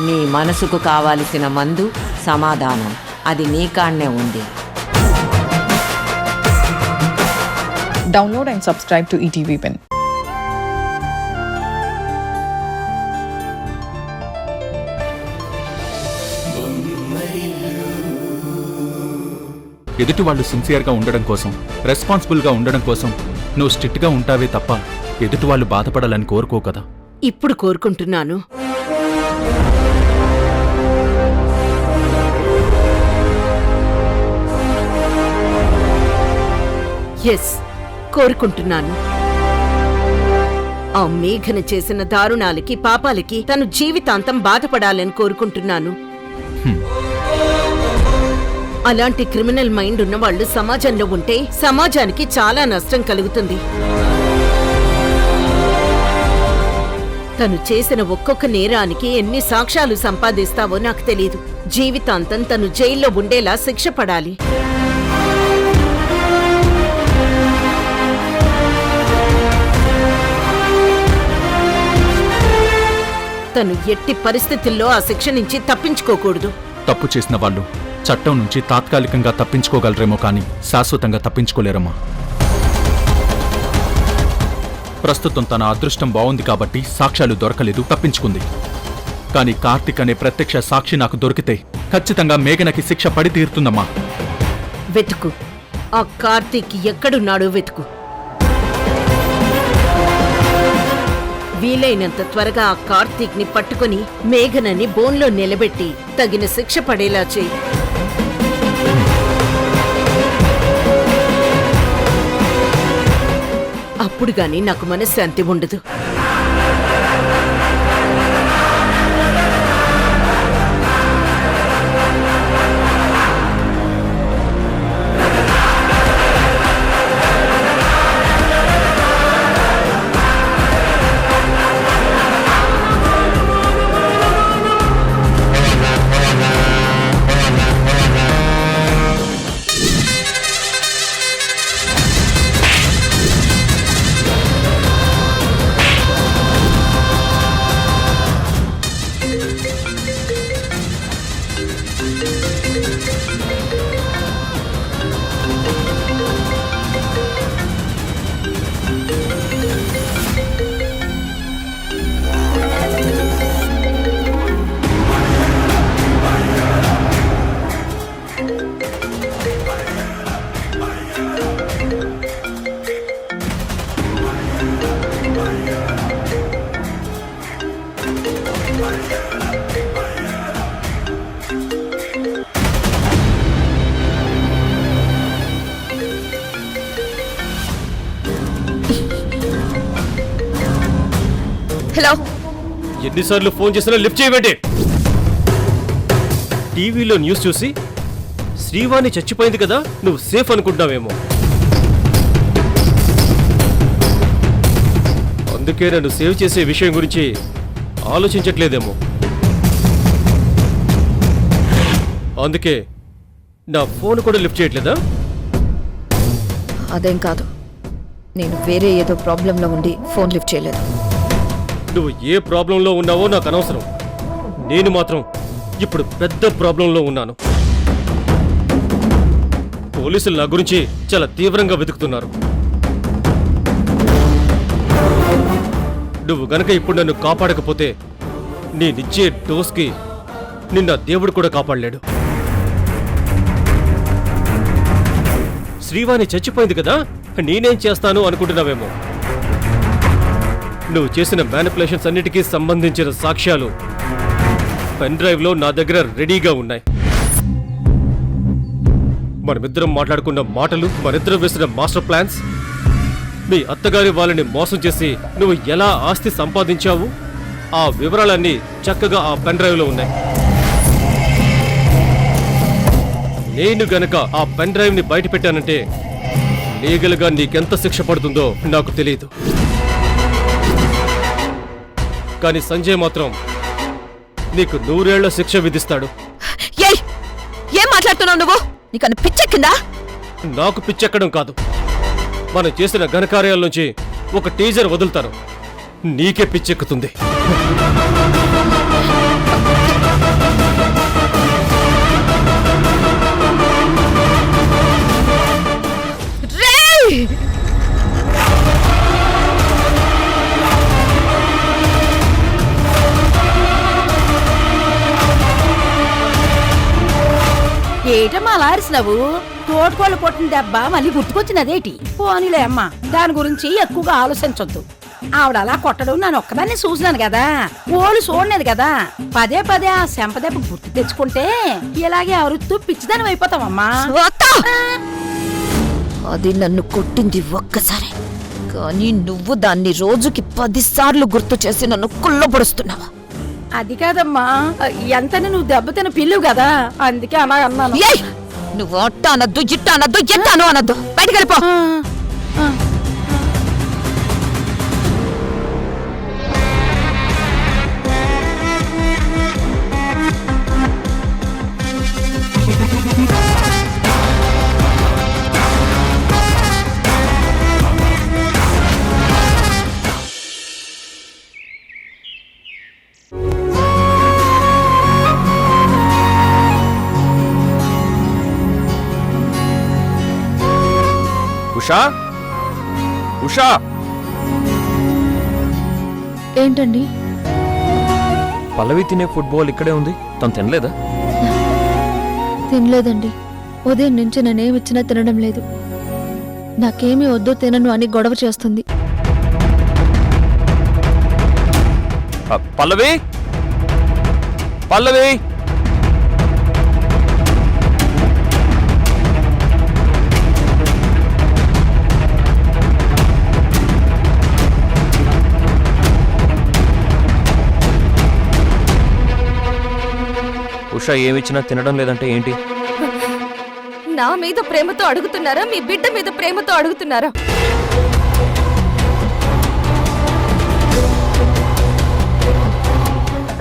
నీ మనసుకు కావలసిన మందు సమాధానం అది నీ కాడనే ఉంది. Download and subscribe to ETV Win. ఎదుటి వాళ్ళు సిన్సియర్గా ఉండడం కోసం, రెస్పాన్సిబుల్గా ఉండడం కోసం నువ్వు స్ట్రిక్ట్గా ఉంటావే తప్ప ఎదుటి వాళ్ళు బాధపడాలని కోరుకో కదా. ఇప్పుడు కోరుకుంటున్నాను. ఎస్, కోరుకుంటున్నాను. ఆ మేఘన చేసిన దారుణాలకి, పాపాలకి తను జీవితాంతం బాధపడాలని కోరుకుంటున్నాను. అలాంటి క్రిమినల్ మైండ్ ఉన్న వాళ్ళు సమాజంలో ఉంటే సమాజానికి చాలా నష్టం కలుగుతుంది. తను చేసిన ఒక్కొక్క నేరానికి ఎన్ని సాక్ష్యాలు సంపాదిస్తావో నాకు తెలీదు. జీవితాంతం తను జైల్లో ఉండేలా శిక్ష పడాలి. తను ఎట్టి పరిస్థితుల్లో ఆ శిక్ష నుంచి తప్పించుకోకూడదు. తప్పు చేసిన వాళ్ళు చట్టం నుంచి తాత్కాలికంగా తప్పించుకోగలరేమో కానీ శాశ్వతంగా తప్పించుకోలేరమ్మా. ప్రస్తుతం తన అదృష్టం బాగుంది కాబట్టి సాక్ష్యాలు దొరకలేదు, తప్పించుకుంది. కానీ కార్తిక్ అనే ప్రత్యక్ష సాక్షి నాకు దొరికితే ఖచ్చితంగా మేఘనకి శిక్ష పడి తీరుతుందమ్మా. వెతుకు, ఆ కార్తీక్ ఎక్కడున్నాడో వెతుకు. వీలైనంత త్వరగా ఆ కార్తీక్ ని పట్టుకుని మేఘనని బోన్లో నిలబెట్టి తగిన శిక్ష పడేలా చేయి. అప్పుడు గాని నాకు మనశ్శాంతి ఉండదు. హలో, ఎన్నిసార్లు ఫోన్ చేసినా లిఫ్ట్ చేయబెట్టి. టీవీలో న్యూస్ చూసి శ్రీవాణి చచ్చిపోయింది కదా, నువ్వు సేఫ్ అనుకుంటున్నావేమో. అందుకే నన్ను సేవ్ చేసే విషయం గురించి ఆలోచించట్లేదేమో. అందుకే నా ఫోన్ కూడా లిఫ్ట్ చేయట్లేదా? అదేం కాదు, నేను వేరే ఏదో ప్రాబ్లంలో ఉండి ఫోన్ లిఫ్ట్ చేయలేదు. నువ్వు ఏ ప్రాబ్లంలో ఉన్నావో నాకు అనవసరం. నేను మాత్రం ఇప్పుడు పెద్ద ప్రాబ్లంలో ఉన్నాను. పోలీసులు నా గురించి చాలా తీవ్రంగా వెతుకుతున్నారు. నువ్వు గనక ఇప్పుడు నన్ను కాపాడకపోతే నేనిచ్చే డోస్కి నిన్న దేవుడు కూడా కాపాడలేడు. శ్రీవాణి చచ్చిపోయింది కదా, నేనేం చేస్తాను అనుకుంటున్నావేమో. నువ్వు చేసిన మ్యానిపులేషన్స్ అన్నిటికీ సంబంధించిన సాక్ష్యాలు పెన్ డ్రైవ్లో నా దగ్గర రెడీగా ఉన్నాయి. మనమిద్దరం మాట్లాడుకున్న మాటలు, మనిద్దరం వేసిన మాస్టర్ ప్లాన్స్, మీ అత్తగారి వాళ్ళని మోసం చేసి నువ్వు ఎలా ఆస్తి సంపాదించావు, ఆ వివరాలన్నీ చక్కగా ఆ పెన్ డ్రైవ్లో ఉన్నాయి. నేను గనక ఆ పెన్ డ్రైవ్ని బయట పెట్టానంటే లీగల్గా నీకెంత శిక్ష పడుతుందో నాకు తెలియదు. కానీ సంజయ్ మాత్రం నీకు 100 ఏళ్ల శిక్ష విధిస్తాడు. ఏం మాట్లాడుతున్నావు నువ్వు? నీకన్నా పిచ్చెక్కిందా? నాకు పిచ్చెక్కడం కాదు, మనం చేసిన ఘనకార్యాల నుంచి ఒక టీజర్ వదులుతాను, నీకే పిచ్చెక్కుతుంది. ఏటమ్మా అలా అరిసినావు? తోటకోళ్ళు కొట్టిన దెబ్బ మళ్ళీ గుర్తుకొచ్చినదేటి? పోనీలే అమ్మా, దాని గురించి ఎక్కువగా ఆలోచించొద్దు. ఆవిడ అలా కొట్టడం నన్ను ఒక్కదాన్ని చూసినాను కదా, ఓళ్ళు చూడలేదు కదా. పదే పదే ఆ శంపదెబ్బ గుర్తు తెచ్చుకుంటే ఇలాగే అరుస్తూ పిచ్చిదానం అయిపోతావమ్మా. అది నన్ను కొట్టింది ఒక్కసారి, కానీ నువ్వు దాన్ని రోజుకి 10 సార్లు గుర్తు చేసి నన్ను కుళ్ళబడుస్తున్నావా? అది కాదమ్మా, ఎంతని నువ్వు దెబ్బతిన పిల్లువు కదా, అందుకే అలా అన్నాను. ఏయ్! నువ్వు అట్ట అనద్దు, ఇట్ట అనద్దు, ఎత్తాను అనద్దు. బయటికి వెళ్ళిపో. ఉషా, ఉషా, ఏంటండి? పల్లవి తినే ఫుట్బాల్ ఇక్కడే ఉంది, తను తినలేదా? తినలేదండి. ఉదయం నుంచి నేనేమిచ్చినా తినడం లేదు. నాకేమీ వద్దు, తినను అని గొడవ చేస్తుంది. పల్లవి, పల్లవి, ఉషా ఏమిచ్చినా తినడం లేదంటే ఏంటి? నా మీద ప్రేమతో అడుగుతున్నారా, మీ బిడ్డ మీద ప్రేమతో అడుగుతున్నారా?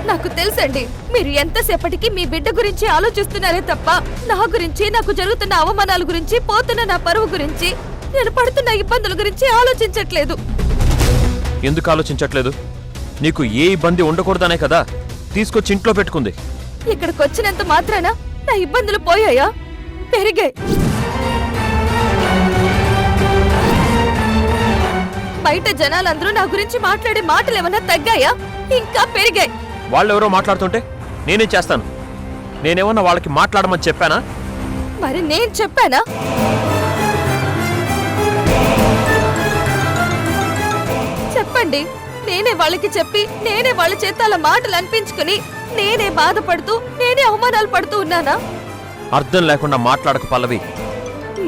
నాకు తెలుసండి, మీరు ఎంతసేపటికి మీ బిడ్డ గురించి ఆలోచిస్తున్నారే తప్ప నా గురించి, నాకు జరుగుతున్న అవమానాల గురించి, పోతున్న నా పరువు గురించి, నేను పడుతున్న ఇబ్బందుల గురించి ఆలోచించట్లేదు. ఎందుకు ఆలోచించట్లేదు? నీకు ఏ ఇబ్బంది ఉండకూడదనే కదా తీసుకొచ్చి ఇంట్లో పెట్టుకుంది. ఇక్కడికి వచ్చినంత మాత్రాన నా ఇబ్బందులు పోయాయా? పెరిగాయి. బయట జనాలందరూ నా గురించి మాట్లాడే మాటలు ఏమన్నా తగ్గాయా? ఇంకా పెరిగాయి. వాళ్ళెవరో మాట్లాడుతుంటే నేనేం చేస్తాను? నేనేమన్నా వాళ్ళకి మాట్లాడమని చెప్పానా? మరి నేను చెప్పానా? చెప్పండి. నేనే వాళ్ళకి చెప్పి, నేనే వాళ్ళ చేత అలా మాటలు అనిపించుకుని, నేనే బాధపడుతూ, నేనే అవమానాలు పడుతూ ఉన్నానా? అర్థం లేకుండా మాట్లాడక పల్లవి.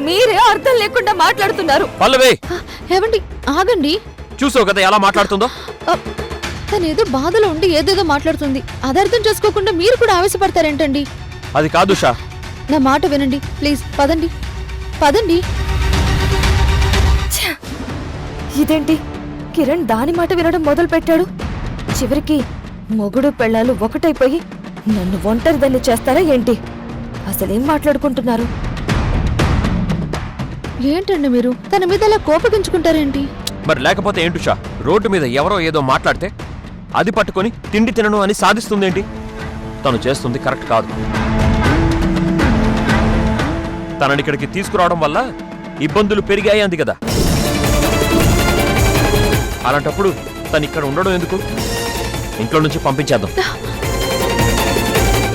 మీరే అర్థం లేకుండా మాట్లాడుతున్నారు. పల్లవి, ఏమండి ఆగండి. చూసావు కదా ఎలా మాట్లాడుతుందో. తనేదో బాధలో ఉండి ఏదేదో మాట్లాడుతుంది. అది అర్థం చేసుకోకుండా మీరు కూడా ఆవేశపడతారేంటండి? అది కాదు ఉషా. నా మాట వినండి ప్లీజ్. పదండి పదండి. ఇదేంటి, కిరణ్ దాని మాట వినడం మొదలు పెట్టాడు. చివరికి మొగుడు పెళ్ళాలు ఒకటైపోయి నన్ను ఒంటరిదాన్ని చేస్తారా ఏంటి? అసలేం మాట్లాడుకుంటున్నారు? ఏంటండి మీరు తన మీద అలా కోపగించుకుంటారేంటి? మరి లేకపోతే ఏంటుషా? రోడ్డు మీద ఎవరో ఏదో మాట్లాడితే అది పట్టుకొని తిండి తినను అని సాధిస్తుందేంటి? తను చేస్తుంది కరెక్ట్ కాదు. తనని ఇక్కడికి తీసుకురావడం వల్ల ఇబ్బందులు పెరిగాయి అంది కదా. అలాంటప్పుడు తను ఇక్కడ ఉండడం ఎందుకు? ఇంట్లో నుంచి పంపించేద్దాం.